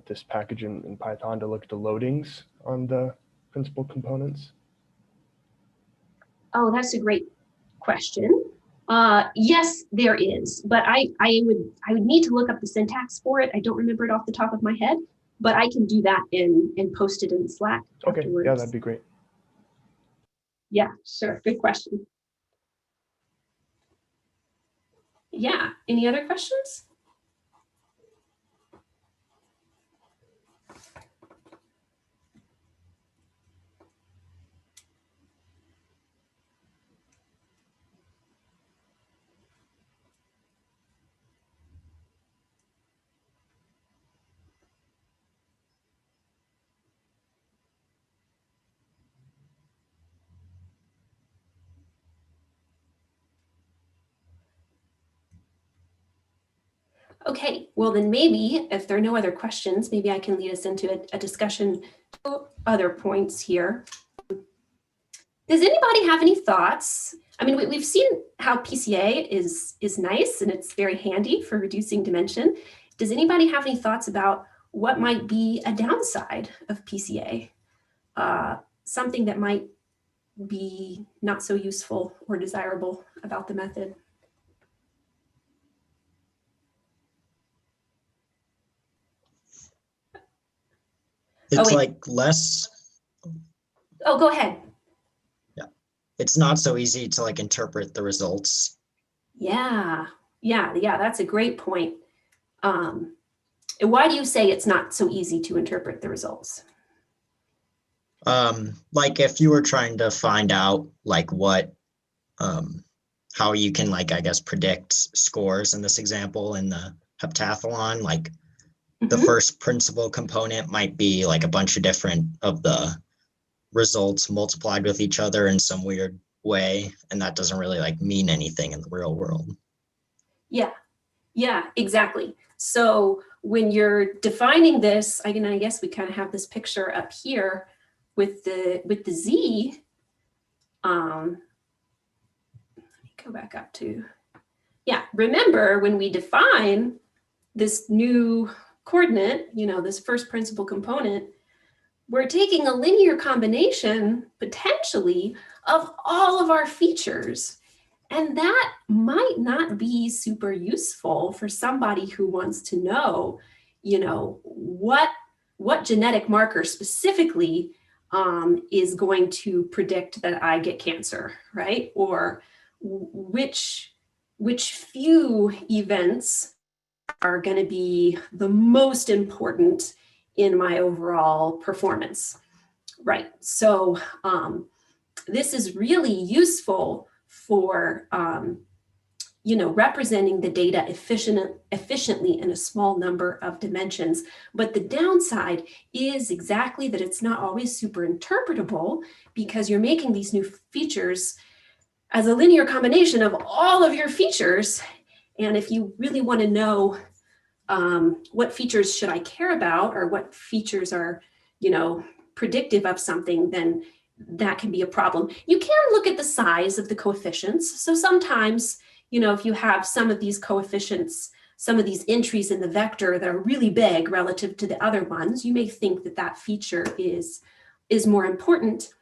this package in Python to look at the loadings on the principal components? Oh, that's a great question. Yes, there is, but I would need to look up the syntax for it. I don't remember it off the top of my head, but I can do that and post it in Slack Okay, afterwards. yeah, that'd be great. Yeah, sure. Good question. Yeah. Any other questions? Okay, well then maybe if there are no other questions, maybe I can lead us into a discussion of other points here. Does anybody have any thoughts? I mean, we've seen how PCA is nice and it's very handy for reducing dimension. Does anybody have any thoughts about what might be a downside of PCA? Something that might be not so useful or desirable about the method? It's wait. like less, Oh, go ahead. it's not so easy to like interpret the results. Yeah, that's a great point. And why do you say it's not so easy to interpret the results? Like if you were trying to find out like what, how you can like, I guess, predict scores in this example in the heptathlon, like the first principal component might be like a bunch of different of the results multiplied with each other in some weird way. And that doesn't really like mean anything in the real world. Yeah, exactly. So when you're defining this, I guess we kind of have this picture up here with the Z. Let me go back up to, remember when we define this new coordinate, this first principal component, we're taking a linear combination potentially of all of our features. And that might not be super useful for somebody who wants to know, what genetic marker specifically is going to predict that I get cancer, right? Or which few events are going to be the most important in my overall performance, right? So this is really useful for representing the data efficiently in a small number of dimensions. But the downside is exactly that it's not always super interpretable because you're making these new features as a linear combination of all of your features. And if you really want to know what features should I care about or what features are, predictive of something, then that can be a problem. You can look at the size of the coefficients. So sometimes, if you have some of these coefficients some of these entries in the vector that are really big relative to the other ones, you may think that that feature is more important.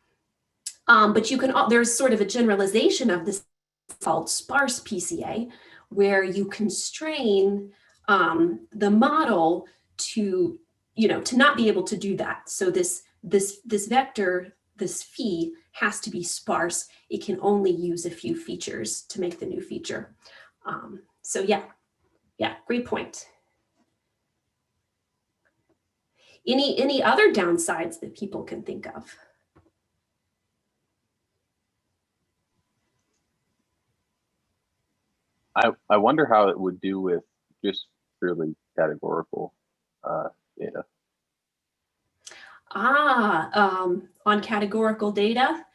But you can, there's sort of a generalization of this called sparse PCA, where you constrain the model to, to not be able to do that. So this vector, this phi, has to be sparse. It can only use a few features to make the new feature. So yeah, great point. Any other downsides that people can think of? I wonder how it would do with just purely categorical data. On categorical data.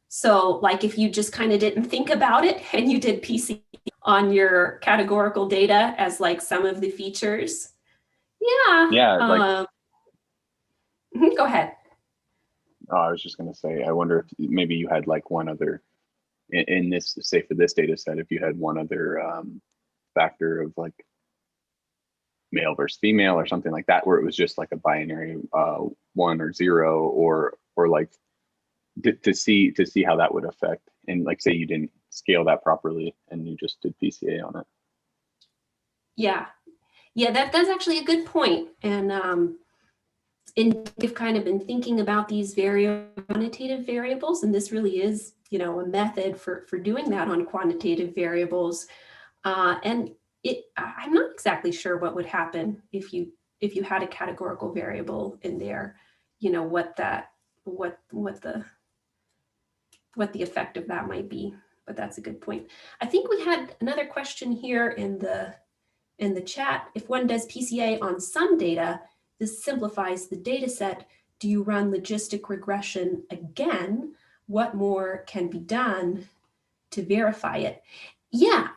So like if you just kind of didn't think about it and you did PC on your categorical data as like some of the features. Yeah. Yeah. Go ahead. Oh, I was just going to say, I wonder if maybe you had like one other in this, say for this data set, if you had one other factor of like male versus female or something like that, where it was just like a binary 1 or 0, or like to see how that would affect, and like say you didn't scale that properly and you just did PCA on it. Yeah, that's actually a good point. And we've kind of been thinking about these quantitative variables, and this really is, a method for doing that on quantitative variables. And I'm not exactly sure what would happen if you had a categorical variable in there, what the effect of that might be. But that's a good point. I think we had another question here in the chat. If one does PCA on some data, this simplifies the data set. Do you run logistic regression again? What more can be done to verify it? Yeah.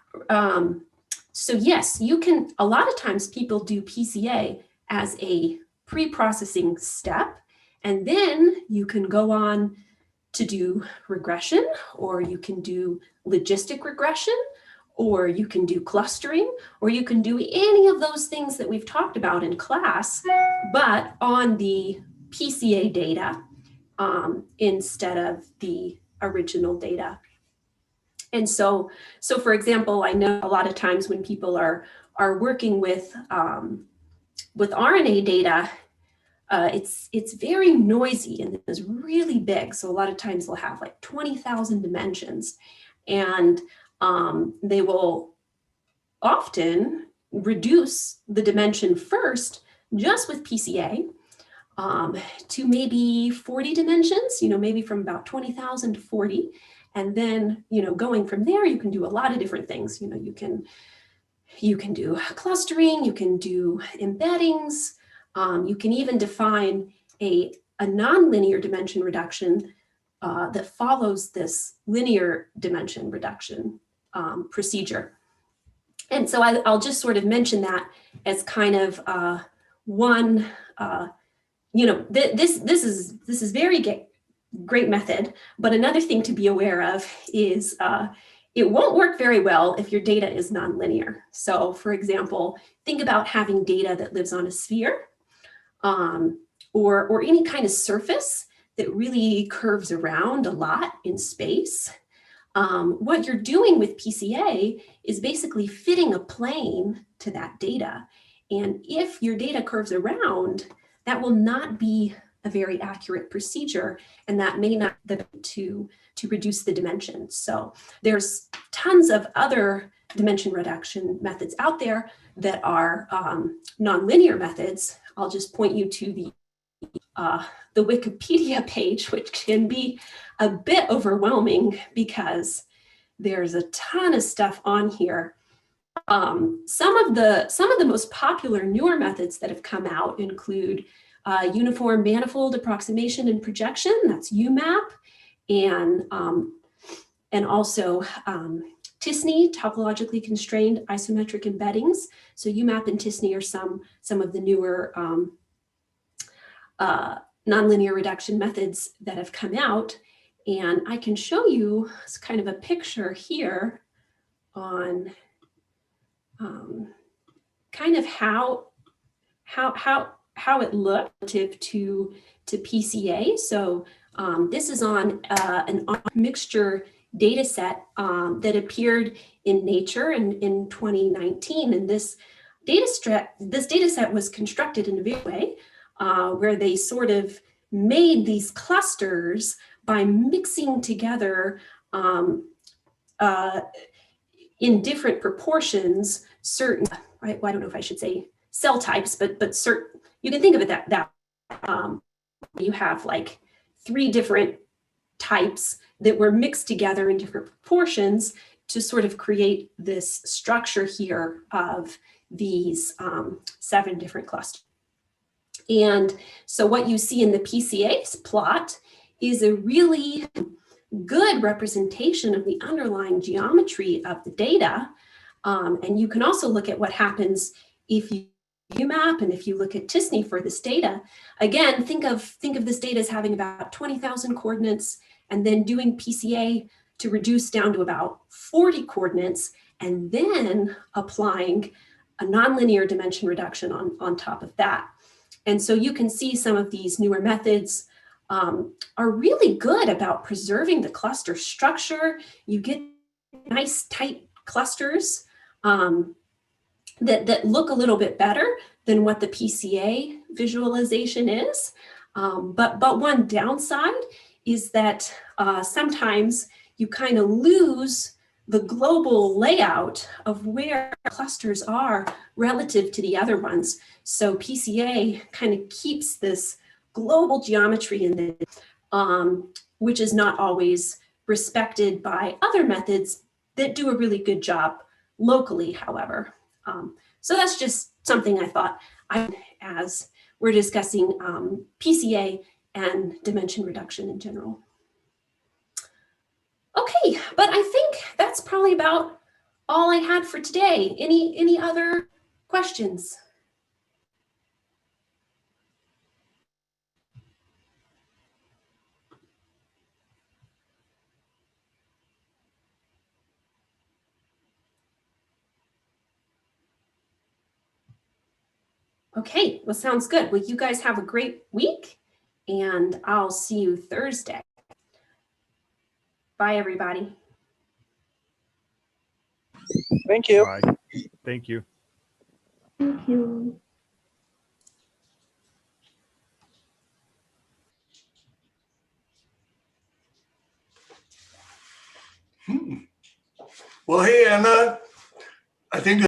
So yes, you can. A lot of times people do PCA as a pre-processing step, and then you can go on to do regression, or you can do logistic regression, or you can do clustering, or you can do any of those things that we've talked about in class, but on the PCA data instead of the original data. And so for example, I know a lot of times when people are working with RNA data, it's very noisy and it's really big. So a lot of times they'll have like 20,000 dimensions, and they will often reduce the dimension first just with PCA to maybe 40 dimensions, maybe from about 20,000 to 40. And then, going from there, you can do a lot of different things. You can do clustering, you can do embeddings, you can even define a nonlinear dimension reduction that follows this linear dimension reduction procedure. And so I'll just sort of mention that as kind of one, this is very great method, but another thing to be aware of is it won't work very well if your data is nonlinear. So for example, think about having data that lives on a sphere or any kind of surface that really curves around a lot in space. What you're doing with PCA is basically fitting a plane to that data. And if your data curves around, that will not be a very accurate procedure, and that may not be to reduce the dimensions. So there's tons of other dimension reduction methods out there that are nonlinear methods. I'll just point you to the Wikipedia page, which can be a bit overwhelming because there's a ton of stuff on here. Some of the most popular newer methods that have come out include uniform manifold approximation and projection, that's UMAP, and also t-SNE, topologically constrained isometric embeddings. So UMAP and t-SNE are some of the newer nonlinear reduction methods that have come out. And I can show you kind of a picture here on kind of how it looked relative to PCA. So this is on an mixture data set that appeared in Nature in 2019. And this data set was constructed in a big way where they sort of made these clusters by mixing together in different proportions certain, well, I don't know if I should say cell types, but certain, you can think of it that you have like 3 different types that were mixed together in different proportions to sort of create this structure here of these 7 different clusters. And so what you see in the PCA plot is a really good representation of the underlying geometry of the data. And you can also look at what happens if you UMAP and if you look at t-SNE for this data. Again, think of this data as having about 20,000 coordinates and then doing PCA to reduce down to about 40 coordinates and then applying a nonlinear dimension reduction on top of that. And so you can see some of these newer methods are really good about preserving the cluster structure. You get nice tight clusters that look a little bit better than what the PCA visualization is. But one downside is that sometimes you kind of lose the global layout of where clusters are relative to the other ones. So PCA kind of keeps this global geometry in the, which is not always respected by other methods that do a really good job locally, however. So that's just something I thought as we're discussing PCA and dimension reduction in general. Okay, but I think that's probably about all I had for today. Any other questions? Okay, well, sounds good. Well, you guys have a great week and I'll see you Thursday. Bye, everybody. Thank you. Bye. Thank you. Thank you. Well, hey, Anna, I think